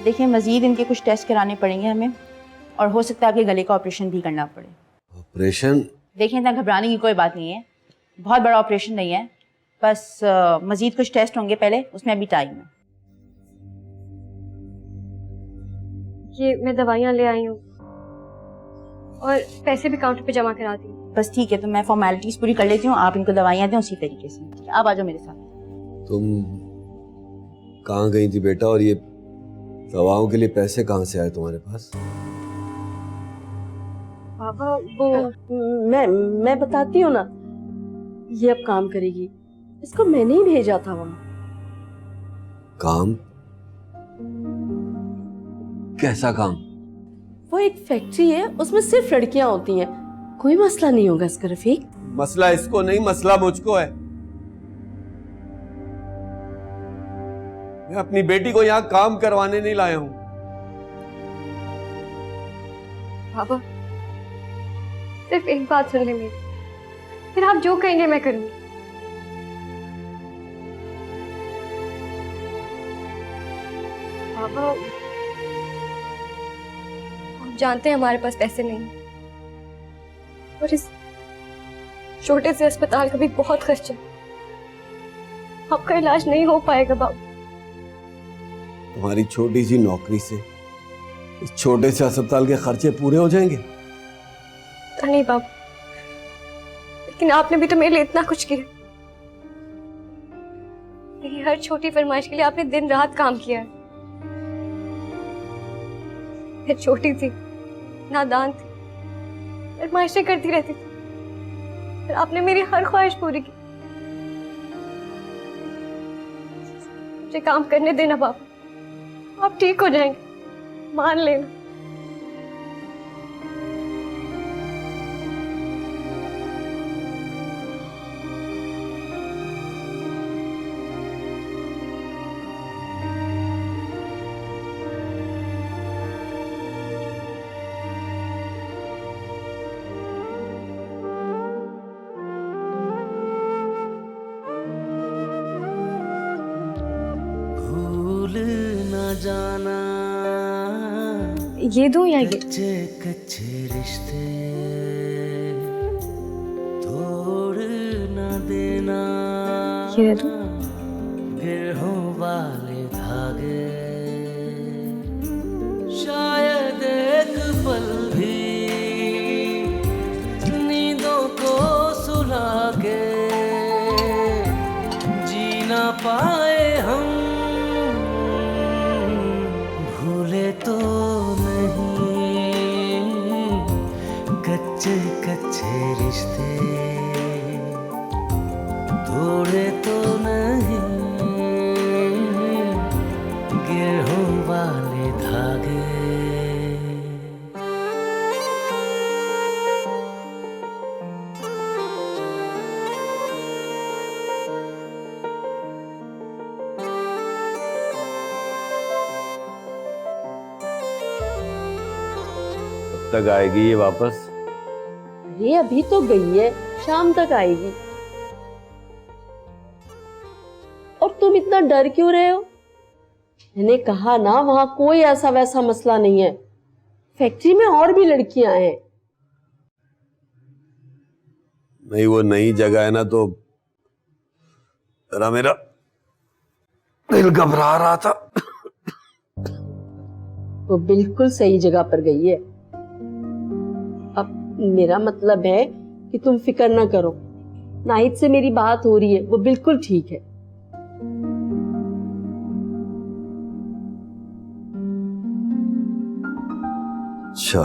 देखिए मज़ीद इनके कुछ टेस्ट कराने पड़ेंगे हमें, और हो सकता है आपके गले का ऑपरेशन भी करना पड़े। ऑपरेशन? देखिए इतना घबराने की कोई बात नहीं है, बहुत बड़ा ऑपरेशन नहीं है, बस मज़ीद कुछ टेस्ट होंगे पहले, उसमें अभी टाइम है। ये मैं दवाइयाँ ले आई हूँ और पैसे भी काउंटर पे जमा करा दी। बस ठीक है, तो मैं फॉर्मेलिटीज़ पूरी कर लेती हूँ, आप इनको दवाइयाँ दें उसी तरीके से। आप आ जाओ मेरे साथ। तुम कहाँ गई थी बेटा, और ये दवाओं के लिए पैसे कहाँ से आए तुम्हारे पास? पापा वो मैं बताती हूँ ना, ये अब काम करेगी, इसको मैंने ही भेजा था वहाँ। काम? कैसा काम? वो एक फैक्ट्री है, उसमें सिर्फ लड़कियां होती हैं, कोई मसला नहीं होगा इसका रफीक। मसला इसको नहीं, मसला मुझको है। मैं अपनी बेटी को यहाँ काम करवाने नहीं लाया हूँ। पापा सिर्फ एक बात सुन ले मेरी, फिर आप जो कहेंगे मैं करूंगी। पापा आप जानते हैं हमारे पास पैसे नहीं, और इस छोटे से अस्पताल का भी बहुत खर्चा, आपका इलाज नहीं हो पाएगा बाबू। तुम्हारी छोटी सी नौकरी से इस छोटे से अस्पताल के खर्चे पूरे हो जाएंगे? नहीं बाबू, लेकिन आपने भी तो मेरे लिए इतना कुछ किया। मेरी हर छोटी फरमाइश के लिए आपने दिन रात काम किया है। मैं छोटी थी, नादान थी, फरमाइशें करती रहती थी, पर आपने मेरी हर ख्वाहिश पूरी की। मुझे काम करने देना बाबू, आप ठीक हो जाएंगे, मान लेना। जाना ये दूं या ये? कच्चे कच्चे रिश्ते तोड़ न देना, ये दूं? गिरहों वाले धागे शायद एक पल भी नींदों को सुला के जी ना पाए हम, भूले तो नहीं कच्चे कच्चे रिश्ते, तोड़े तो नहीं गिरहों वाले धागे। तक आएगी ये वापस? अरे अभी तो गई है, शाम तक आएगी। और तुम इतना डर क्यों रहे हो? मैंने कहा ना, वहां कोई ऐसा वैसा मसला नहीं है, फैक्ट्री में और भी लड़कियां हैं। नहीं, वो नई जगह है ना, तो जरा मेरा दिल घबरा रहा था। वो बिल्कुल सही जगह पर गई है। अब मेरा मतलब है कि तुम फिक्र ना करो, नाहिद से मेरी बात हो रही है, वो बिल्कुल ठीक है। अच्छा,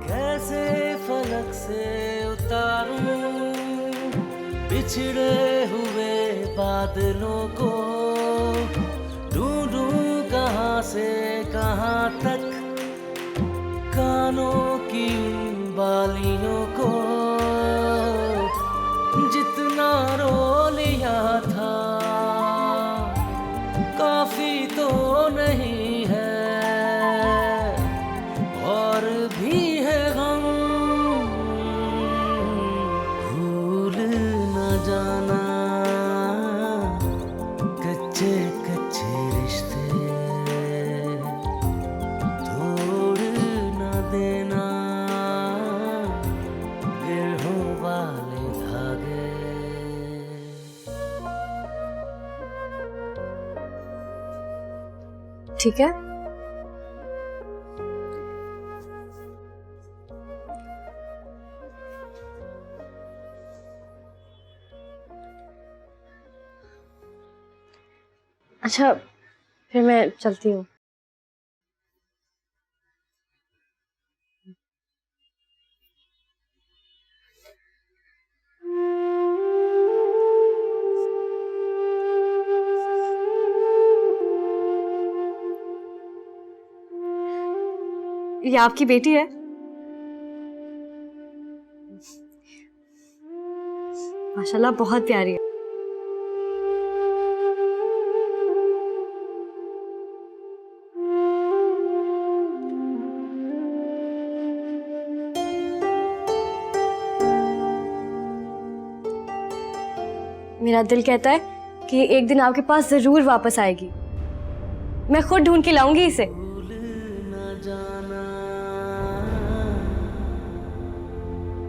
कैसे फलक से उतारूं बिछड़े हुए बादलों को, ढूंढूं कहां से कहां तक कानों की उन बालियों को, जितना रो लिया था काफी तो नहीं है, और भी है गम ठीक है? अच्छा, फिर मैं चलती हूँ। ये आपकी बेटी है? माशाल्लाह बहुत प्यारी है। मेरा दिल कहता है कि एक दिन आपके पास जरूर वापस आएगी। मैं खुद ढूंढ के लाऊंगी इसे।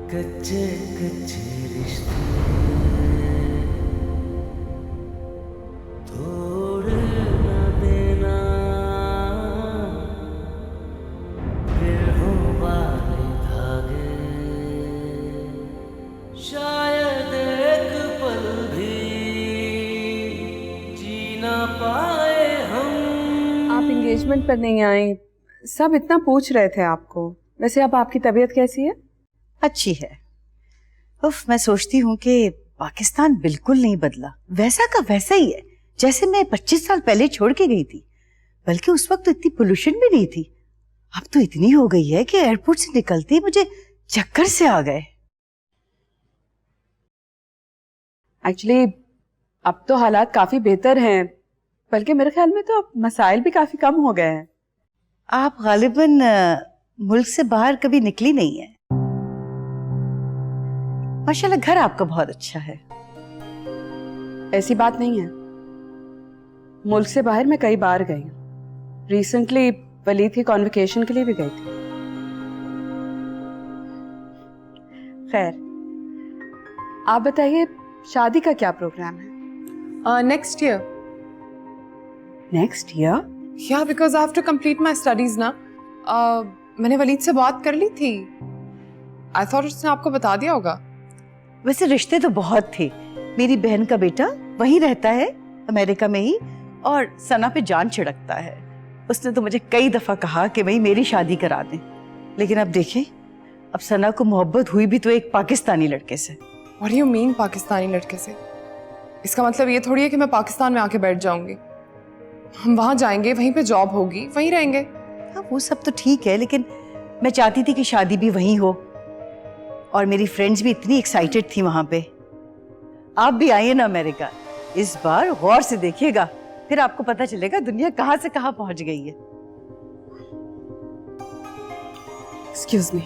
कच्चे कच्चे रिश्ते तोड़ न देना, फिर हो वाले धागे, शायद एक पल भी जी ना पाए हम। आप एंगेजमेंट पर नहीं आए, सब इतना पूछ रहे थे आपको। वैसे अब आपकी तबीयत कैसी है? अच्छी है। उफ, मैं सोचती हूँ कि पाकिस्तान बिल्कुल नहीं बदला, वैसा का वैसा ही है जैसे मैं 25 साल पहले छोड़ के गई थी। बल्कि उस वक्त तो इतनी पोल्यूशन भी नहीं थी। अब तो इतनी हो गई है कि एयरपोर्ट से निकलते ही मुझे चक्कर से आ गए। एक्चुअली अब तो हालात काफी बेहतर हैं, बल्कि मेरे ख्याल में तो अब मसाइल भी काफी कम हो गए हैं। आप गालिबन मुल्क से बाहर कभी निकली नहीं है। माशाल्लाह घर आपका बहुत अच्छा है। ऐसी बात नहीं है, मुल्क से बाहर मैं कई बार गई हूँ। रिसेंटली वलीद की कॉन्वोकेशन के लिए भी गई थी। खैर, आप बताइए शादी का क्या प्रोग्राम है? Next year. Next year? Yeah, because I have to complete my studies ना। मैंने वलीद से बात कर ली थी। I thought उसने आपको बता दिया होगा। वैसे रिश्ते तो बहुत थे। मेरी बहन का बेटा वहीं रहता है अमेरिका में ही, और सना पे जान छिड़कता है। उसने तो मुझे कई दफा कहा कि भाई मेरी शादी करा दें, लेकिन अब देखें, अब सना को मोहब्बत हुई भी तो एक पाकिस्तानी लड़के से। What do you mean Pakistani लड़के से? इसका मतलब ये थोड़ी है कि मैं पाकिस्तान में आके बैठ जाऊंगी। हम वहां जाएंगे, वहीं पे जॉब होगी, वहीं रहेंगे। हाँ, वो सब तो ठीक है, लेकिन मैं चाहती थी कि शादी भी वहीं हो, और मेरी फ्रेंड्स भी इतनी एक्साइटेड थी वहां पे। आप भी आइए ना अमेरिका, इस बार गौर से देखिएगा, फिर आपको पता चलेगा दुनिया कहां से कहां पहुंच गई है। Excuse me.